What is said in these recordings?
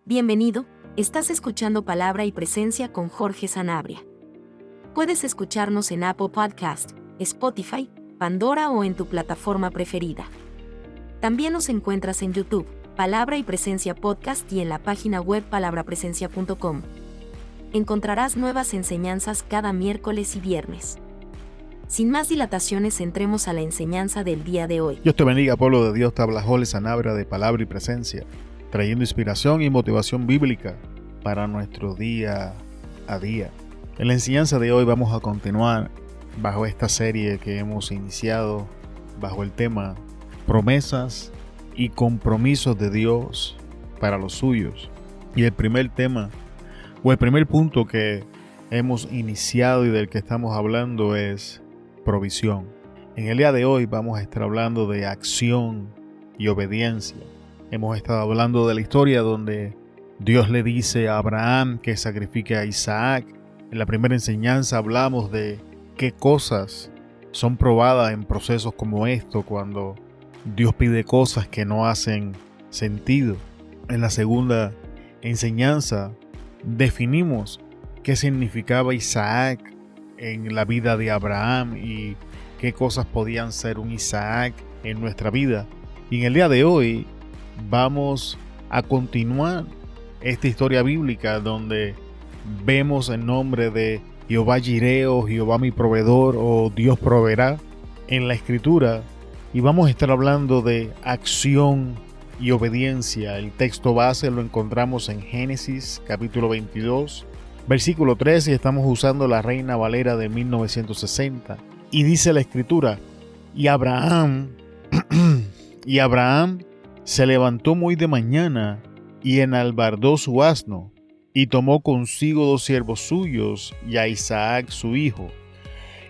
Bienvenido, estás escuchando Palabra y Presencia con Jorge Sanabria. Puedes escucharnos en Apple Podcast, Spotify, Pandora o en tu plataforma preferida. También nos encuentras en YouTube, Palabra y Presencia Podcast y en la página web palabrapresencia.com. Encontrarás nuevas enseñanzas cada miércoles y viernes. Sin más dilataciones, entremos a la enseñanza del día de hoy. Dios te bendiga, pueblo de Dios. Te habla Jorge Sanabria de Palabra y Presencia, trayendo inspiración y motivación bíblica para nuestro día a día. En la enseñanza de hoy vamos a continuar bajo esta serie que hemos iniciado bajo el tema promesas y compromisos de Dios para los suyos. Y el primer tema o el primer punto que hemos iniciado y del que estamos hablando es provisión. En el día de hoy vamos a estar hablando de acción y obediencia. Hemos estado hablando de la historia donde Dios le dice a Abraham que sacrifique a Isaac. En la primera enseñanza hablamos de qué cosas son probadas en procesos como esto, cuando Dios pide cosas que no hacen sentido. En la segunda enseñanza definimos qué significaba Isaac en la vida de Abraham y qué cosas podían ser un Isaac en nuestra vida. Y en el día de hoy vamos a continuar esta historia bíblica donde vemos el nombre de Jehová Jireh, Jehová mi proveedor o Dios proveerá en la escritura, y vamos a estar hablando de acción y obediencia. El texto base lo encontramos en Génesis capítulo 22 versículo 3 y estamos usando la Reina Valera de 1960, y dice la escritura: y Abraham se levantó muy de mañana y enalbardó su asno, y tomó consigo 2 siervos suyos y a Isaac su hijo,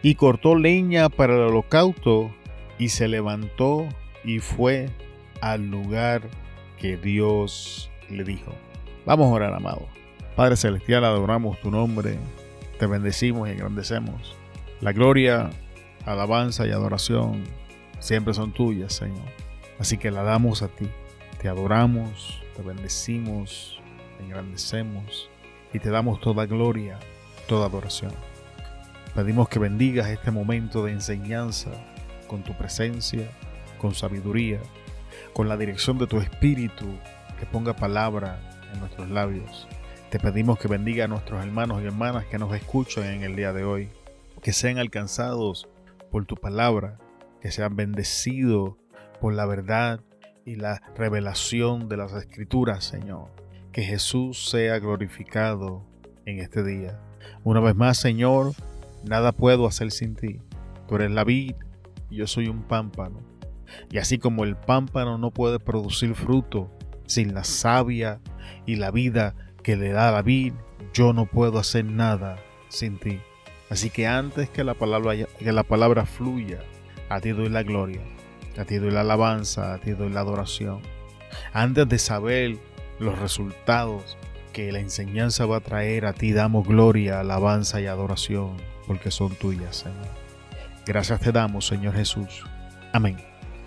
y cortó leña para el holocausto, y se levantó y fue al lugar que Dios le dijo. Vamos a orar, amado. Padre celestial, adoramos tu nombre, te bendecimos y engrandecemos. La gloria, alabanza y adoración siempre son tuyas, Señor. Así que la damos a ti. Te adoramos, te bendecimos, te engrandecemos y te damos toda gloria, toda adoración. Pedimos que bendigas este momento de enseñanza con tu presencia, con sabiduría, con la dirección de tu Espíritu, que ponga palabra en nuestros labios. Te pedimos que bendiga a nuestros hermanos y hermanas que nos escuchan en el día de hoy, que sean alcanzados por tu palabra, que sean bendecidos por la verdad y la revelación de las Escrituras, Señor. Que Jesús sea glorificado en este día. Una vez más, Señor, nada puedo hacer sin ti. Tú eres la vid y yo soy un pámpano. Y así como el pámpano no puede producir fruto sin la savia y la vida que le da la vid, yo no puedo hacer nada sin ti. Así que antes que la palabra fluya, a ti doy la gloria, a ti doy la alabanza, a ti doy la adoración. Antes de saber los resultados que la enseñanza va a traer, a ti damos gloria, alabanza y adoración, porque son tuyas, Señor. Gracias te damos, Señor Jesús. Amén.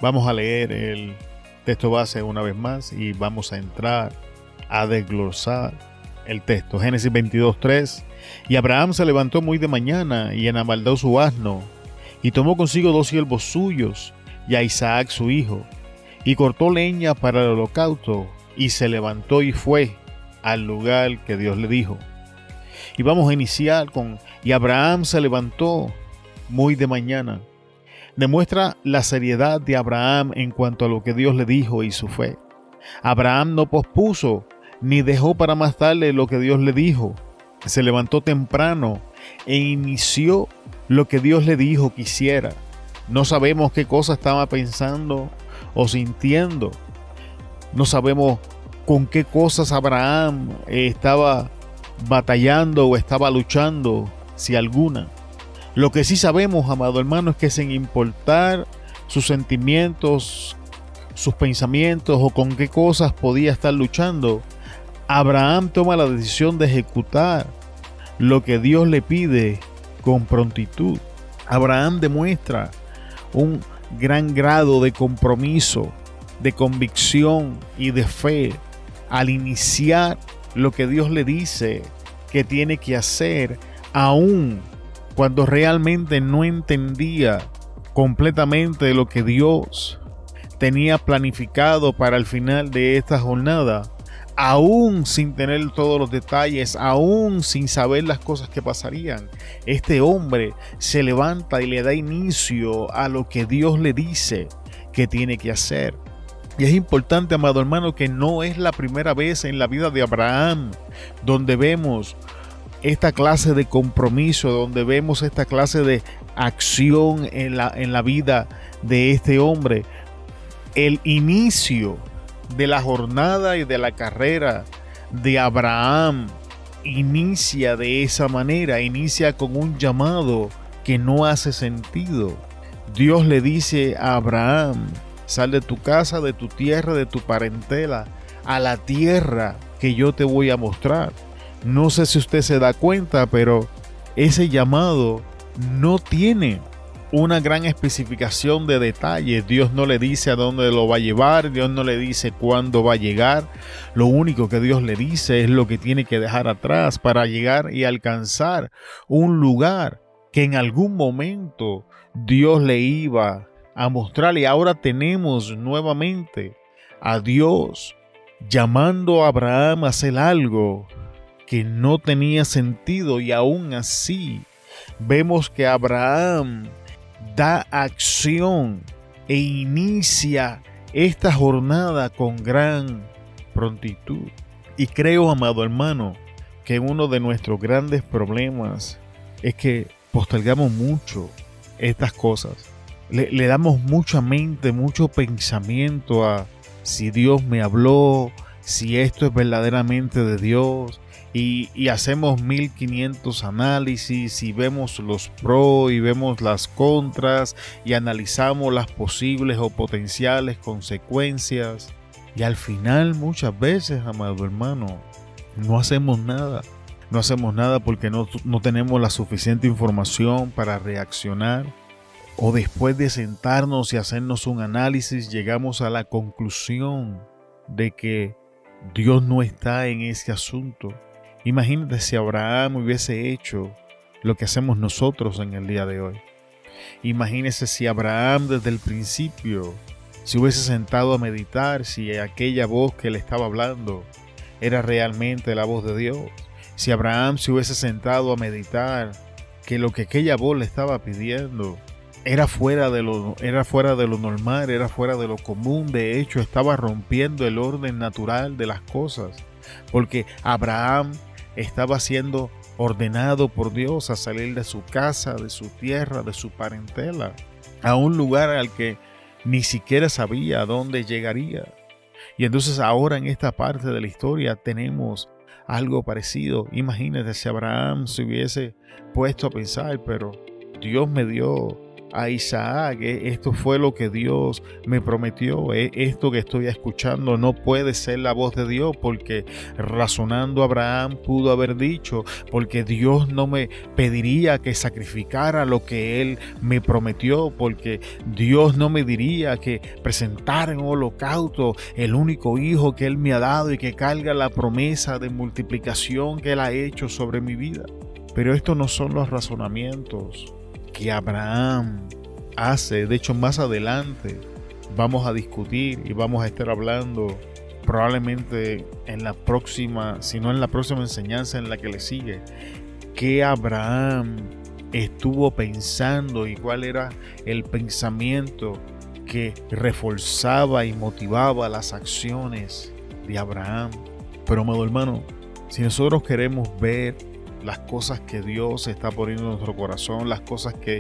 Vamos a leer el texto base una vez más y vamos a entrar a desglosar el texto. Génesis 22:3. Y Abraham se levantó muy de mañana y enalbardó su asno, y tomó consigo 2 siervos suyos y a Isaac su hijo, y cortó leña para el holocausto, y se levantó y fue al lugar que Dios le dijo. Y vamos a iniciar con: y Abraham se levantó muy de mañana. Demuestra la seriedad de Abraham en cuanto a lo que Dios le dijo y su fe. Abraham no pospuso ni dejó para más tarde lo que Dios le dijo. Se levantó temprano e inició lo que Dios le dijo que hiciera. No sabemos qué cosa estaba pensando o sintiendo. No sabemos con qué cosas Abraham estaba batallando o estaba luchando, si alguna. Lo que sí sabemos, amado hermano, es que sin importar sus sentimientos, sus pensamientos o con qué cosas podía estar luchando, Abraham toma la decisión de ejecutar lo que Dios le pide con prontitud. Abraham demuestra un gran grado de compromiso, de convicción y de fe al iniciar lo que Dios le dice que tiene que hacer, aún cuando realmente no entendía completamente lo que Dios tenía planificado para el final de esta jornada, aún sin tener todos los detalles, aún sin saber las cosas que pasarían, este hombre se levanta y le da inicio a lo que Dios le dice que tiene que hacer. Y es importante, amado hermano, que no es la primera vez en la vida de Abraham donde vemos esta clase de compromiso, donde vemos esta clase de acción en la vida de este hombre. El inicio de la jornada y de la carrera de Abraham inicia de esa manera, inicia con un llamado que no hace sentido. Dios le dice a Abraham: sal de tu casa, de tu tierra, de tu parentela, a la tierra que yo te voy a mostrar. No sé si usted se da cuenta, pero ese llamado no tiene una gran especificación de detalles. Dios no le dice a dónde lo va a llevar, Dios no le dice cuándo va a llegar. Lo único que Dios le dice es lo que tiene que dejar atrás para llegar y alcanzar un lugar que en algún momento Dios le iba a mostrar. Y ahora tenemos nuevamente a Dios llamando a Abraham a hacer algo que no tenía sentido, y aún así vemos que Abraham da acción e inicia esta jornada con gran prontitud. Y creo, amado hermano, que uno de nuestros grandes problemas es que postergamos mucho estas cosas. Le damos mucha mente, mucho pensamiento a si Dios me habló, si esto es verdaderamente de Dios. Y hacemos 1500 análisis y vemos los pros y vemos las contras y analizamos las posibles o potenciales consecuencias. Y al final, muchas veces, amado hermano, no hacemos nada. No hacemos nada porque no tenemos la suficiente información para reaccionar. O después de sentarnos y hacernos un análisis, llegamos a la conclusión de que Dios no está en ese asunto. Imagínate si Abraham hubiese hecho lo que hacemos nosotros en el día de hoy. Imagínese si Abraham desde el principio se hubiese sentado a meditar si aquella voz que le estaba hablando era realmente la voz de Dios. Si Abraham se hubiese sentado a meditar que lo que aquella voz le estaba pidiendo era fuera de lo normal, era fuera de lo común. De hecho, estaba rompiendo el orden natural de las cosas, porque Abraham estaba siendo ordenado por Dios a salir de su casa, de su tierra, de su parentela, a un lugar al que ni siquiera sabía a dónde llegaría. Y entonces ahora en esta parte de la historia tenemos algo parecido. Imagínate si Abraham se hubiese puesto a pensar: pero Dios me dio a Isaac, esto fue lo que Dios me prometió, esto que estoy escuchando no puede ser la voz de Dios, porque razonando Abraham pudo haber dicho: porque Dios no me pediría que sacrificara lo que Él me prometió, porque Dios no me diría que presentara en holocausto el único hijo que Él me ha dado y que carga la promesa de multiplicación que Él ha hecho sobre mi vida. Pero estos no son los razonamientos que Abraham hace. De hecho, más adelante vamos a discutir y vamos a estar hablando probablemente en la próxima, si no en la próxima enseñanza en la que le sigue, qué Abraham estuvo pensando y cuál era el pensamiento que reforzaba y motivaba las acciones de Abraham. Pero, amado hermano, si nosotros queremos ver las cosas que Dios está poniendo en nuestro corazón, las cosas que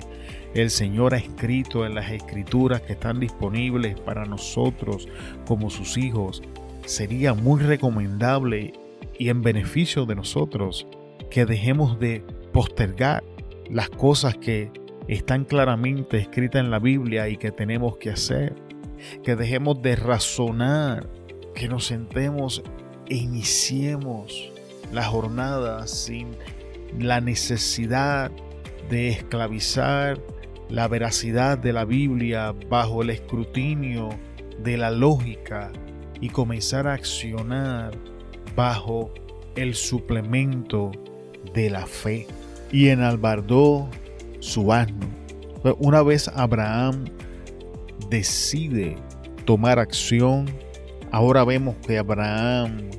el Señor ha escrito en las Escrituras que están disponibles para nosotros como sus hijos, sería muy recomendable y en beneficio de nosotros que dejemos de postergar las cosas que están claramente escritas en la Biblia y que tenemos que hacer, que dejemos de razonar, que nos sentemos e iniciemos la jornada sin la necesidad de esclavizar la veracidad de la Biblia bajo el escrutinio de la lógica y comenzar a accionar bajo el suplemento de la fe. Y enalbardó su asno. Una vez Abraham decide tomar acción, ahora vemos que Abraham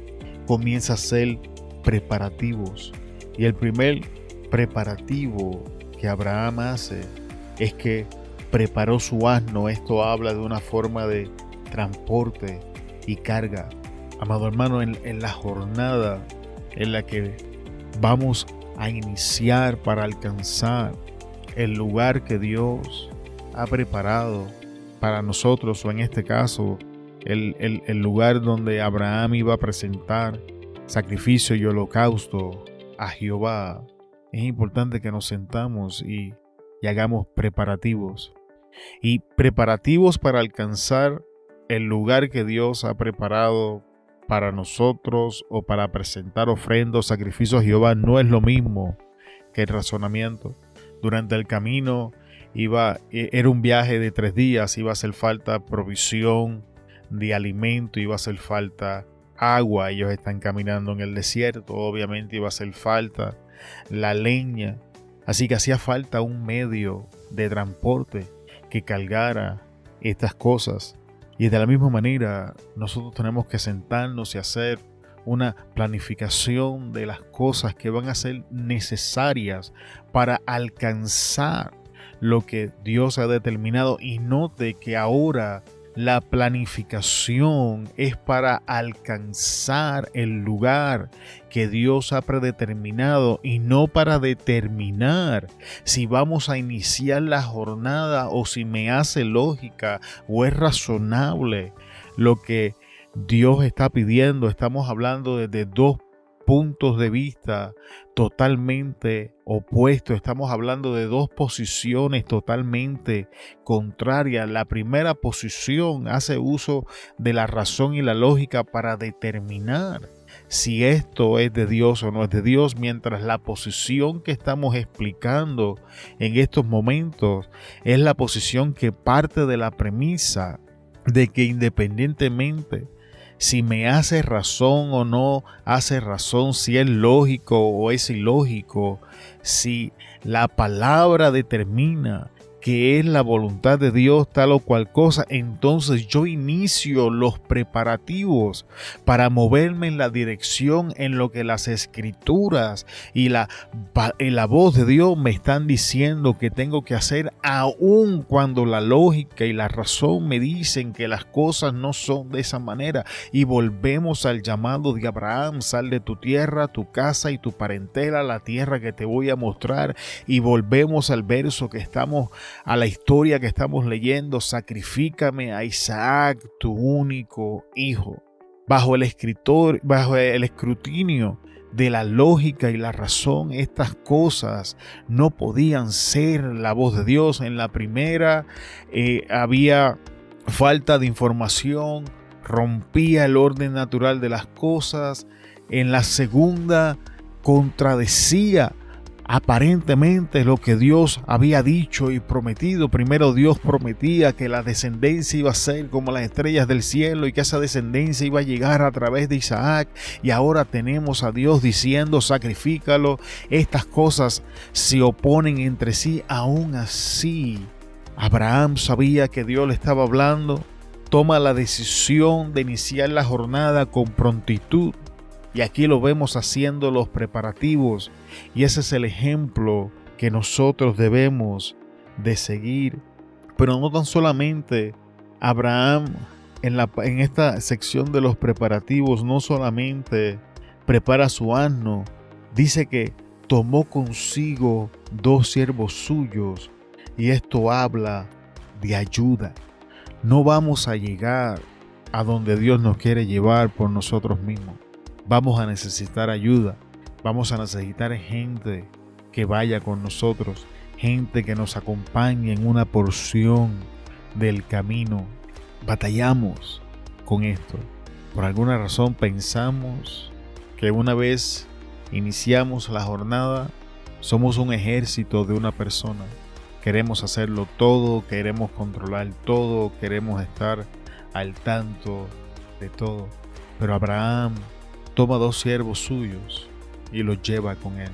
comienza a hacer preparativos. Y el primer preparativo que Abraham hace es que preparó su asno. Esto habla de una forma de transporte y carga. Amado hermano, en la jornada en la que vamos a iniciar para alcanzar el lugar que Dios ha preparado para nosotros, o en este caso el lugar donde Abraham iba a presentar sacrificio y holocausto a Jehová, es importante que nos sentamos y hagamos preparativos. Y preparativos para alcanzar el lugar que Dios ha preparado para nosotros, o para presentar ofrendas, sacrificios a Jehová, no es lo mismo que el razonamiento. Durante el camino era un viaje de 3 días, iba a hacer falta provisión de alimento, iba a hacer falta agua. Ellos están caminando en el desierto, obviamente iba a hacer falta la leña. Así que hacía falta un medio de transporte que cargara estas cosas. Y de la misma manera, nosotros tenemos que sentarnos y hacer una planificación de las cosas que van a ser necesarias para alcanzar lo que Dios ha determinado. Y note que ahora la planificación es para alcanzar el lugar que Dios ha predeterminado, y no para determinar si vamos a iniciar la jornada o si me hace lógica o es razonable lo que Dios está pidiendo. Estamos hablando desde 2 puntos de vista totalmente opuestos. Estamos hablando de 2 posiciones totalmente contrarias. La primera posición hace uso de la razón y la lógica para determinar si esto es de Dios o no es de Dios, mientras la posición que estamos explicando en estos momentos es la posición que parte de la premisa de que independientemente si me hace razón o no hace razón, si es lógico o es ilógico, si la palabra determina que es la voluntad de Dios tal o cual cosa, entonces yo inicio los preparativos para moverme en la dirección en lo que las escrituras y la voz de Dios me están diciendo que tengo que hacer, aun cuando la lógica y la razón me dicen que las cosas no son de esa manera. Y volvemos al llamado de Abraham: sal de tu tierra, tu casa y tu parentela, la tierra que te voy a mostrar. Y volvemos al verso que estamos, a la historia que estamos leyendo: sacrifícame a Isaac, tu único hijo. Bajo el escrutinio de la lógica y la razón, estas cosas no podían ser la voz de Dios. En la primera había falta de información, rompía el orden natural de las cosas. En la segunda contradecía aparentemente lo que Dios había dicho y prometido. Primero Dios prometía que la descendencia iba a ser como las estrellas del cielo y que esa descendencia iba a llegar a través de Isaac, y ahora tenemos a Dios diciendo: sacrifícalo. Estas cosas se oponen entre sí. Aún así, Abraham sabía que Dios le estaba hablando, toma la decisión de iniciar la jornada con prontitud. Y aquí lo vemos haciendo los preparativos, y ese es el ejemplo que nosotros debemos de seguir. Pero no tan solamente Abraham, en esta sección de los preparativos, no solamente prepara su asno, dice que tomó consigo 2 siervos suyos, y esto habla de ayuda. No vamos a llegar a donde Dios nos quiere llevar por nosotros mismos. Vamos a necesitar ayuda, vamos a necesitar gente que vaya con nosotros, gente que nos acompañe en una porción del camino. Batallamos con esto. Por alguna razón pensamos que una vez iniciamos la jornada, somos un ejército de una persona. Queremos hacerlo todo, queremos controlar todo, queremos estar al tanto de todo. Pero Abraham toma 2 siervos suyos y los lleva con él.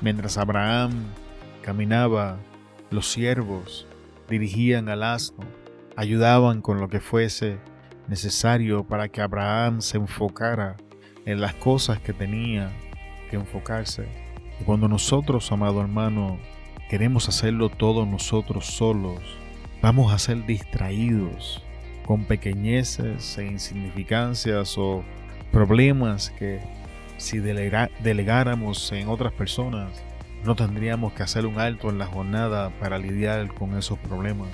Mientras Abraham caminaba, los siervos dirigían al asno, ayudaban con lo que fuese necesario para que Abraham se enfocara en las cosas que tenía que enfocarse. Y cuando nosotros, amado hermano, queremos hacerlo todo nosotros solos, vamos a ser distraídos con pequeñeces e insignificancias o problemas que si delegáramos en otras personas, no tendríamos que hacer un alto en la jornada para lidiar con esos problemas.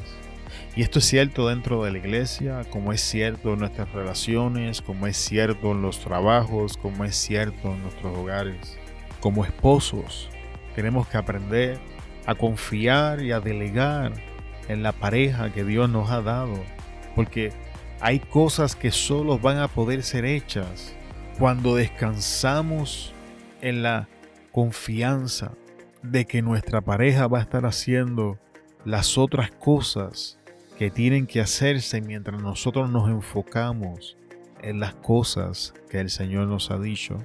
Y esto es cierto dentro de la iglesia, como es cierto en nuestras relaciones, como es cierto en los trabajos, como es cierto en nuestros hogares. Como esposos, tenemos que aprender a confiar y a delegar en la pareja que Dios nos ha dado, porque hay cosas que solo van a poder ser hechas cuando descansamos en la confianza de que nuestra pareja va a estar haciendo las otras cosas que tienen que hacerse mientras nosotros nos enfocamos en las cosas que el Señor nos ha dicho.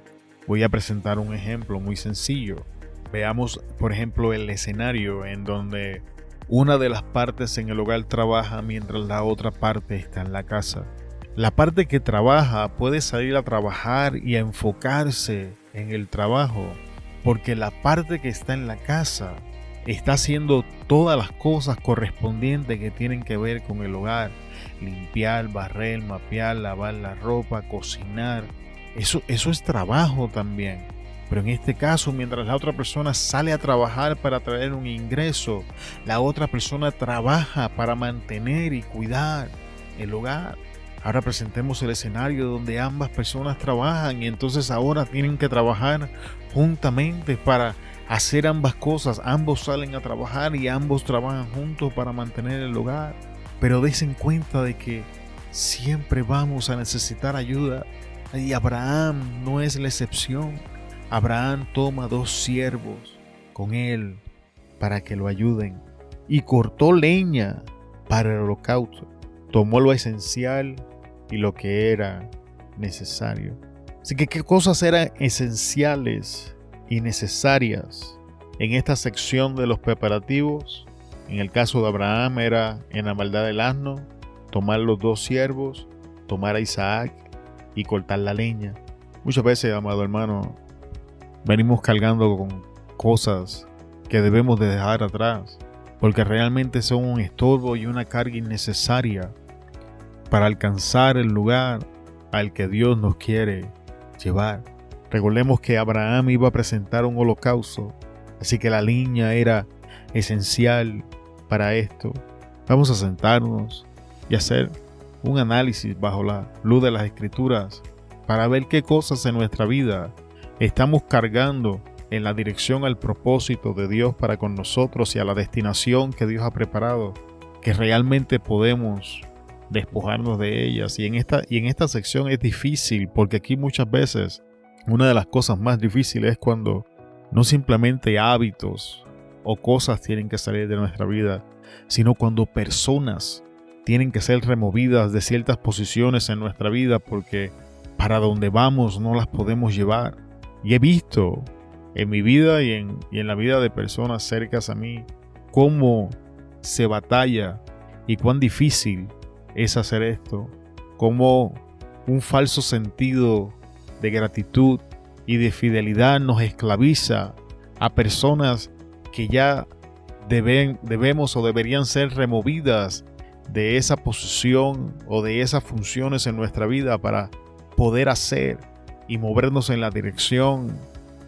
Voy a presentar un ejemplo muy sencillo. Veamos, por ejemplo, el escenario en donde una de las partes en el hogar trabaja mientras la otra parte está en la casa. La parte que trabaja puede salir a trabajar y a enfocarse en el trabajo, porque la parte que está en la casa está haciendo todas las cosas correspondientes que tienen que ver con el hogar. Limpiar, barrer, mapear, lavar la ropa, cocinar. Eso es trabajo también. Pero en este caso, mientras la otra persona sale a trabajar para traer un ingreso, la otra persona trabaja para mantener y cuidar el hogar. Ahora presentemos el escenario donde ambas personas trabajan y entonces ahora tienen que trabajar juntamente para hacer ambas cosas. Ambos salen a trabajar y ambos trabajan juntos para mantener el hogar. Pero desen cuenta de que siempre vamos a necesitar ayuda. Y Abraham no es la excepción. Abraham toma 2 siervos con él para que lo ayuden y cortó leña para el holocausto. Tomó lo esencial y lo que era necesario. Así que, ¿qué cosas eran esenciales y necesarias en esta sección de los preparativos? En el caso de Abraham era en la maldad del asno, tomar los 2 siervos, tomar a Isaac y cortar la leña. Muchas veces, amado hermano, venimos cargando con cosas que debemos de dejar atrás, porque realmente son un estorbo y una carga innecesaria para alcanzar el lugar al que Dios nos quiere llevar. Recordemos que Abraham iba a presentar un holocausto, así que la leña era esencial para esto. Vamos a sentarnos y hacer un análisis bajo la luz de las Escrituras para ver qué cosas en nuestra vida estamos cargando en la dirección al propósito de Dios para con nosotros y a la destinación que Dios ha preparado, que realmente podemos despojarnos de ellas. Y en esta sección es difícil, porque aquí muchas veces una de las cosas más difíciles es cuando no simplemente hábitos o cosas tienen que salir de nuestra vida, sino cuando personas tienen que ser removidas de ciertas posiciones en nuestra vida porque para donde vamos no las podemos llevar. Y he visto en mi vida y en la vida de personas cercanas a mí cómo se batalla y cuán difícil es hacer esto, cómo un falso sentido de gratitud y de fidelidad nos esclaviza a personas que ya debemos o deberían ser removidas de esa posición o de esas funciones en nuestra vida para poder hacer y movernos en la dirección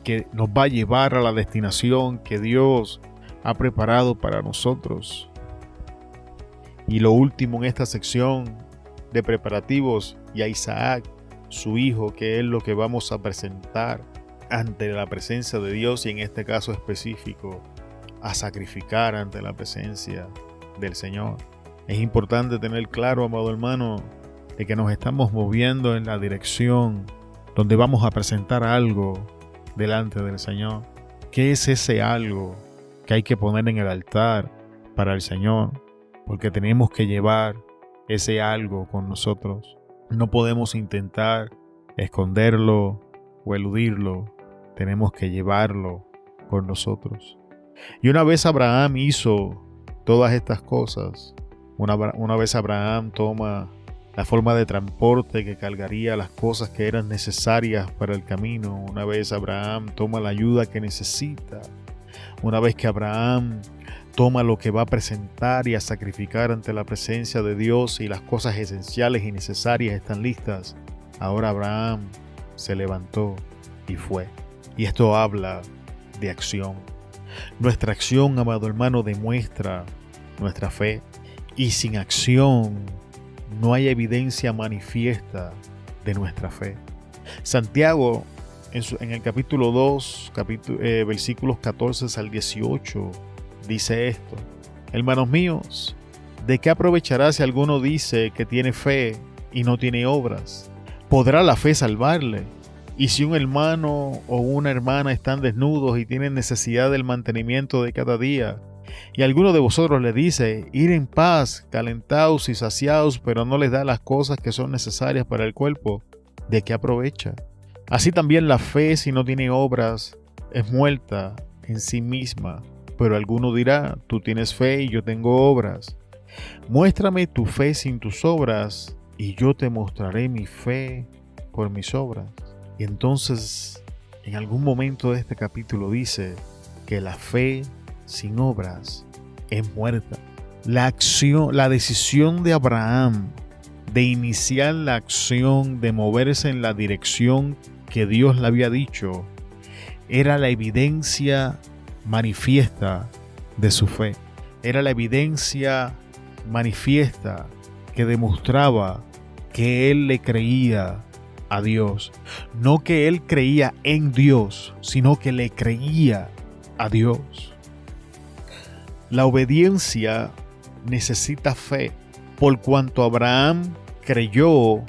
que nos va a llevar a la destinación que Dios ha preparado para nosotros. Y lo último en esta sección de preparativos, y a Isaac, su hijo, que es lo que vamos a presentar ante la presencia de Dios y en este caso específico, a sacrificar ante la presencia del Señor. Es importante tener claro, amado hermano, de que nos estamos moviendo en la dirección donde vamos a presentar algo delante del Señor. ¿Qué es ese algo que hay que poner en el altar para el Señor? Porque tenemos que llevar ese algo con nosotros. No podemos intentar esconderlo o eludirlo. Tenemos que llevarlo con nosotros. Y una vez Abraham hizo todas estas cosas, una vez Abraham toma la forma de transporte que cargaría las cosas que eran necesarias para el camino, una vez Abraham toma la ayuda que necesita, una vez que Abraham toma lo que va a presentar y a sacrificar ante la presencia de Dios y las cosas esenciales y necesarias están listas, ahora Abraham se levantó y fue. Y esto habla de acción. Nuestra acción, amado hermano, demuestra nuestra fe. Y sin acción no hay evidencia manifiesta de nuestra fe. Santiago, en el capítulo 2, versículos 14 al 18, dice esto: hermanos míos, ¿de qué aprovechará si alguno dice que tiene fe y no tiene obras? ¿Podrá la fe salvarle? Y si un hermano o una hermana están desnudos y tienen necesidad del mantenimiento de cada día, y alguno de vosotros le dice, ir en paz, calentaos y saciaos, pero no les da las cosas que son necesarias para el cuerpo, ¿de qué aprovecha? Así también la fe, si no tiene obras, es muerta en sí misma. Pero alguno dirá, tú tienes fe y yo tengo obras. Muéstrame tu fe sin tus obras, y yo te mostraré mi fe por mis obras. Y entonces, en algún momento de este capítulo dice que la fe sin obras es muerta. La decisión de Abraham de iniciar la acción, de moverse en la dirección que Dios le había dicho, era la evidencia manifiesta de su fe. Era la evidencia manifiesta que demostraba que él le creía a Dios. No que él creía en Dios, sino que le creía a Dios. La obediencia necesita fe. Por cuanto Abraham creyó,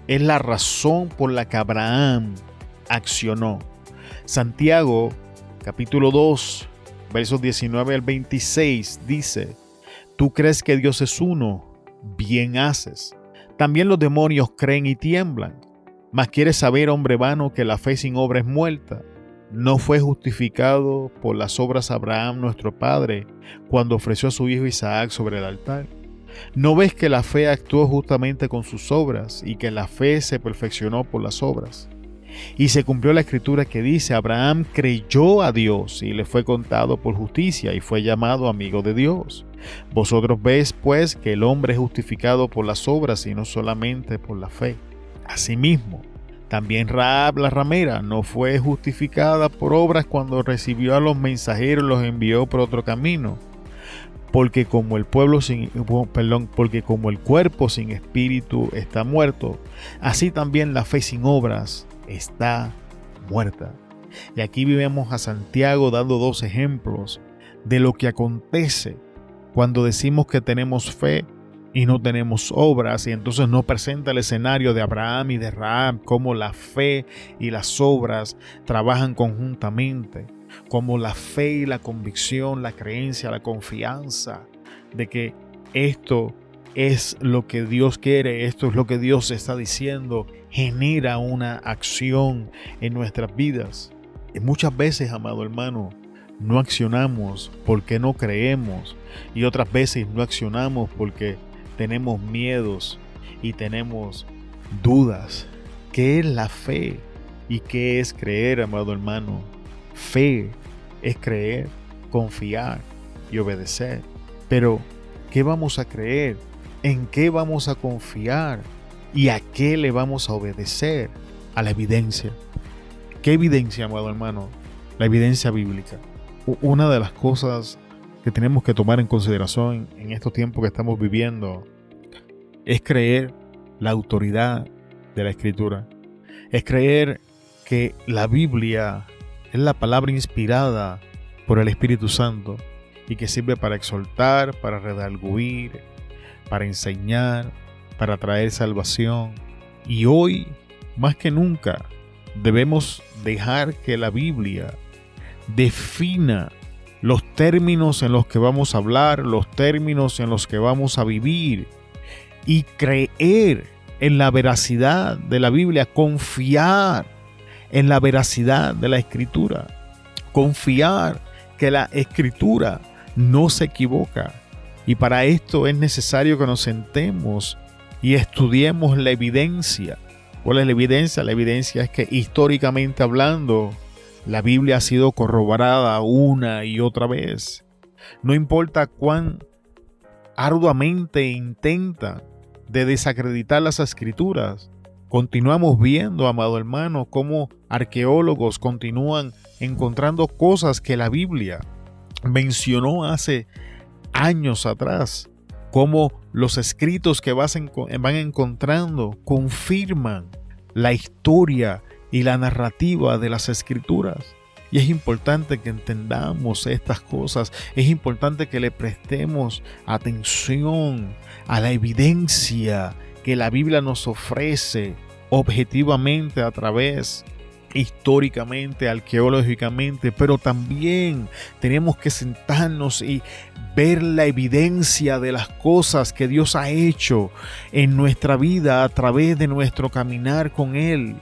es la razón por la que Abraham accionó. Santiago, capítulo 2, versos 19 al 26, dice: tú crees que Dios es uno, bien haces. También los demonios creen y tiemblan. Mas quieres saber, hombre vano, que la fe sin obra es muerta. ¿No fue justificado por las obras Abraham nuestro padre cuando ofreció a su hijo Isaac sobre el altar? ¿No ves que la fe actuó justamente con sus obras y que la fe se perfeccionó por las obras? Y se cumplió la escritura que dice: Abraham creyó a Dios y le fue contado por justicia y fue llamado amigo de Dios. Vosotros veis pues que el hombre es justificado por las obras y no solamente por la fe. Asimismo, también Rahab la ramera no fue justificada por obras cuando recibió a los mensajeros y los envió por otro camino. Porque como el cuerpo sin espíritu está muerto, así también la fe sin obras está muerta. Y aquí vemos a Santiago dando dos ejemplos de lo que acontece cuando decimos que tenemos fe y no tenemos obras, y entonces nos presenta el escenario de Abraham y de Rahab, cómo la fe y las obras trabajan conjuntamente, como la fe y la convicción, la creencia, la confianza de que esto es lo que Dios quiere, esto es lo que Dios está diciendo, genera una acción en nuestras vidas. Y muchas veces, amado hermano, no accionamos porque no creemos, y otras veces no accionamos porque tenemos miedos y tenemos dudas. ¿Qué es la fe y qué es creer, amado hermano? Fe es creer, confiar y obedecer. Pero, ¿qué vamos a creer? ¿En qué vamos a confiar? ¿Y a qué le vamos a obedecer? A la evidencia. ¿Qué evidencia, amado hermano? La evidencia bíblica. Una de las cosas que tenemos que tomar en consideración en estos tiempos que estamos viviendo es creer la autoridad de la Escritura. Es creer que la Biblia es la palabra inspirada por el Espíritu Santo y que sirve para exhortar, para redarguir, para enseñar, para traer salvación. Y hoy, más que nunca, debemos dejar que la Biblia defina los términos en los que vamos a hablar, los términos en los que vamos a vivir, y creer en la veracidad de la Biblia, confiar en la veracidad de la Escritura, confiar que la Escritura no se equivoca. Y para esto es necesario que nos sentemos y estudiemos la evidencia. ¿Cuál es la evidencia? La evidencia es que históricamente hablando, la Biblia ha sido corroborada una y otra vez. No importa cuán arduamente intenta de desacreditar las Escrituras, continuamos viendo, amado hermano, cómo arqueólogos continúan encontrando cosas que la Biblia mencionó hace años atrás, cómo los escritos que van encontrando confirman la historia y la narrativa de las Escrituras. Y es importante que entendamos estas cosas, es importante que le prestemos atención a la evidencia que la Biblia nos ofrece objetivamente a través, históricamente, arqueológicamente, pero también tenemos que sentarnos y ver la evidencia de las cosas que Dios ha hecho en nuestra vida a través de nuestro caminar con Él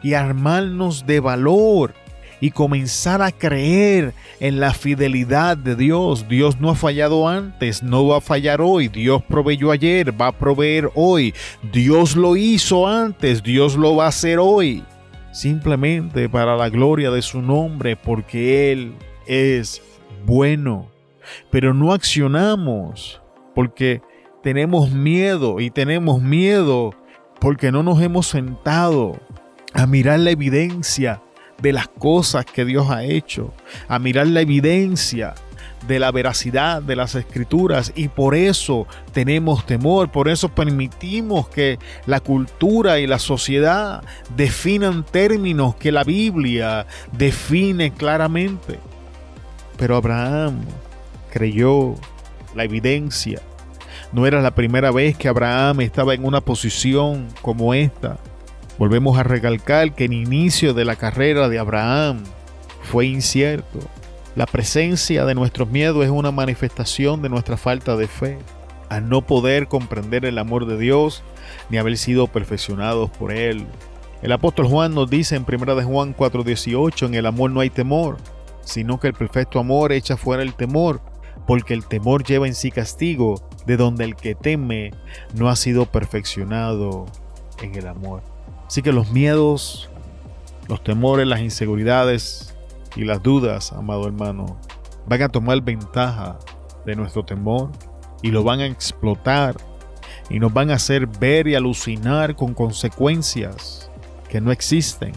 y armarnos de valor y comenzar a creer en la fidelidad de Dios. Dios no ha fallado antes, no va a fallar hoy. Dios proveyó ayer, va a proveer hoy. Dios lo hizo antes, Dios lo va a hacer hoy. Simplemente para la gloria de su nombre, porque Él es bueno. Pero no accionamos porque tenemos miedo, y tenemos miedo porque no nos hemos sentado a mirar la evidencia de las cosas que Dios ha hecho, a mirar la evidencia de la veracidad de las Escrituras, y por eso tenemos temor, por eso permitimos que la cultura y la sociedad definan términos que la Biblia define claramente. Pero Abraham creyó la evidencia. No era la primera vez que Abraham estaba en una posición como esta. Volvemos a recalcar que el inicio de la carrera de Abraham fue incierto. La presencia de nuestros miedos es una manifestación de nuestra falta de fe, al no poder comprender el amor de Dios ni haber sido perfeccionados por Él. El apóstol Juan nos dice en 1 Juan 4:18, en el amor no hay temor, sino que el perfecto amor echa fuera el temor, porque el temor lleva en sí castigo, de donde el que teme no ha sido perfeccionado en el amor. Así que los miedos, los temores, las inseguridades y las dudas, amado hermano, van a tomar ventaja de nuestro temor y lo van a explotar y nos van a hacer ver y alucinar con consecuencias que no existen,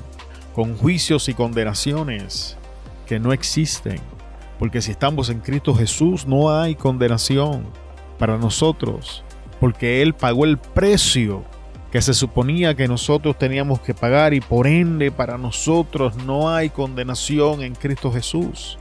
con juicios y condenaciones que no existen. Porque si estamos en Cristo Jesús, no hay condenación para nosotros, porque Él pagó el precio que se suponía que nosotros teníamos que pagar, y por ende para nosotros no hay condenación en Cristo Jesús.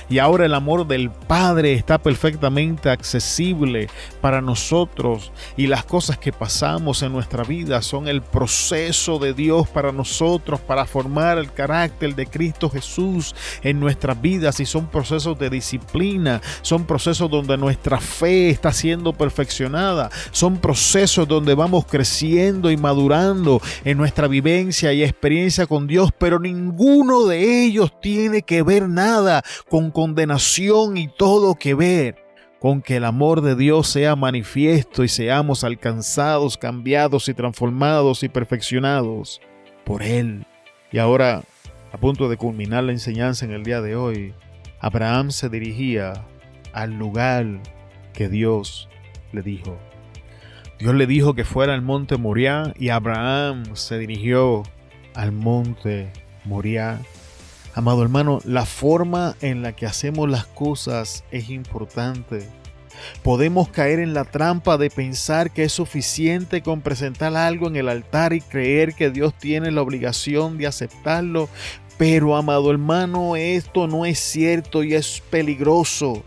Y ahora el amor del Padre está perfectamente accesible para nosotros, y las cosas que pasamos en nuestra vida son el proceso de Dios para nosotros, para formar el carácter de Cristo Jesús en nuestras vidas, y son procesos de disciplina, son procesos donde nuestra fe está siendo perfeccionada, son procesos donde vamos creciendo y madurando en nuestra vivencia y experiencia con Dios, pero ninguno de ellos tiene que ver nada con condenación, y todo que ver con que el amor de Dios sea manifiesto y seamos alcanzados, cambiados y transformados y perfeccionados por Él. Y ahora, a punto de culminar la enseñanza en el día de hoy, Abraham se dirigía al lugar que Dios le dijo. Dios le dijo que fuera al monte Moriah, y Abraham se dirigió al monte Moriah. Amado hermano, la forma en la que hacemos las cosas es importante. Podemos caer en la trampa de pensar que es suficiente con presentar algo en el altar y creer que Dios tiene la obligación de aceptarlo. Pero, amado hermano, esto no es cierto y es peligroso.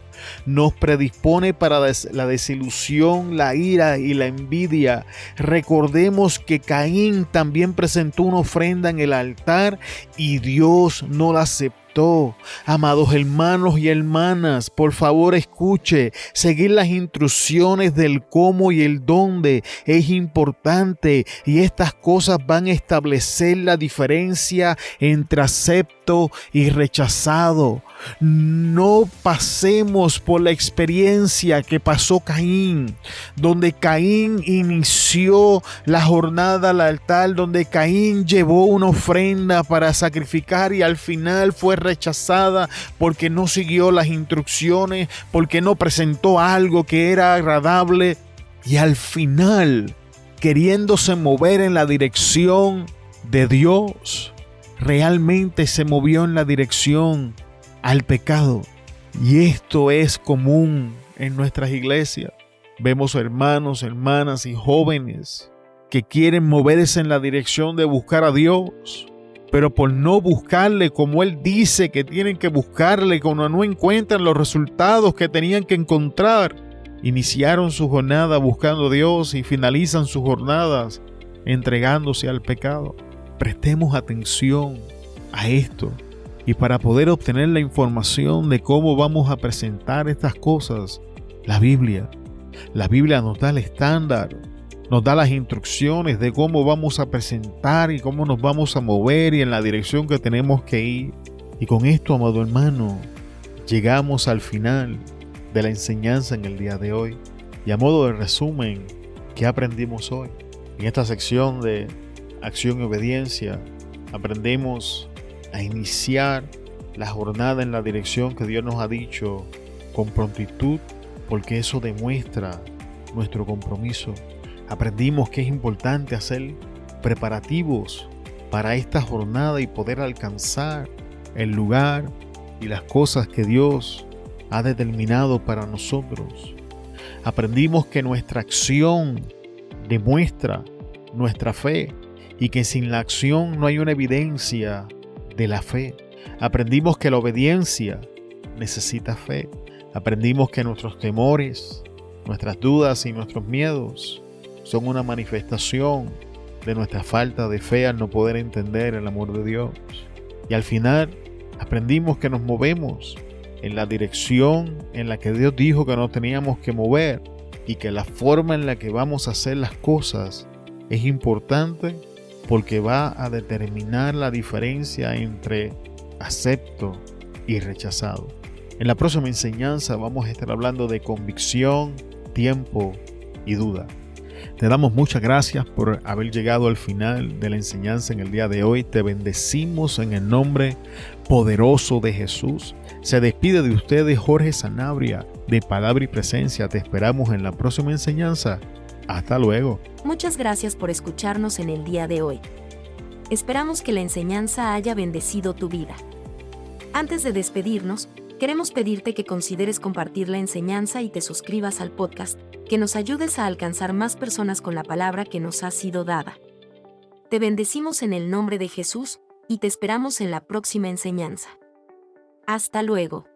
Nos predispone para la desilusión, la ira y la envidia. Recordemos que Caín también presentó una ofrenda en el altar y Dios no la aceptó. aceptó. Amados hermanos y hermanas, por favor escuche, seguir las instrucciones del cómo y el dónde es importante, y estas cosas van a establecer la diferencia entre acepto y rechazado. No pasemos por la experiencia que pasó Caín, donde Caín inició la jornada al altar, donde Caín llevó una ofrenda para sacrificar y al final fue rechazada porque no siguió las instrucciones, porque no presentó algo que era agradable y al final, queriéndose mover en la dirección de Dios, realmente se movió en la dirección al pecado. Y esto es común en nuestras iglesias. Vemos hermanos, hermanas y jóvenes que quieren moverse en la dirección de buscar a Dios, pero por no buscarle como Él dice que tienen que buscarle, cuando no encuentran los resultados que tenían que encontrar, iniciaron su jornada buscando a Dios y finalizan sus jornadas entregándose al pecado. Prestemos atención a esto. Y para poder obtener la información de cómo vamos a presentar estas cosas, la Biblia nos da el estándar, nos da las instrucciones de cómo vamos a presentar y cómo nos vamos a mover y en la dirección que tenemos que ir. Y con esto, amado hermano, llegamos al final de la enseñanza en el día de hoy. Y a modo de resumen, ¿qué aprendimos hoy? En esta sección de acción y obediencia, aprendemos a iniciar la jornada en la dirección que Dios nos ha dicho con prontitud, porque eso demuestra nuestro compromiso. Aprendimos que es importante hacer preparativos para esta jornada y poder alcanzar el lugar y las cosas que Dios ha determinado para nosotros. Aprendimos que nuestra acción demuestra nuestra fe y que sin la acción no hay una evidencia de la fe. Aprendimos que la obediencia necesita fe. Aprendimos que nuestros temores, nuestras dudas y nuestros miedos son una manifestación de nuestra falta de fe al no poder entender el amor de Dios. Y al final aprendimos que nos movemos en la dirección en la que Dios dijo que nos teníamos que mover y que la forma en la que vamos a hacer las cosas es importante porque va a determinar la diferencia entre acepto y rechazado. En la próxima enseñanza vamos a estar hablando de convicción, tiempo y duda. Te damos muchas gracias por haber llegado al final de la enseñanza en el día de hoy. Te bendecimos en el nombre poderoso de Jesús. Se despide de ustedes Jorge Sanabria de Palabra y Presencia. Te esperamos en la próxima enseñanza. Hasta luego. Muchas gracias por escucharnos en el día de hoy. Esperamos que la enseñanza haya bendecido tu vida. Antes de despedirnos, queremos pedirte que consideres compartir la enseñanza y te suscribas al podcast, que nos ayudes a alcanzar más personas con la palabra que nos ha sido dada. Te bendecimos en el nombre de Jesús y te esperamos en la próxima enseñanza. Hasta luego.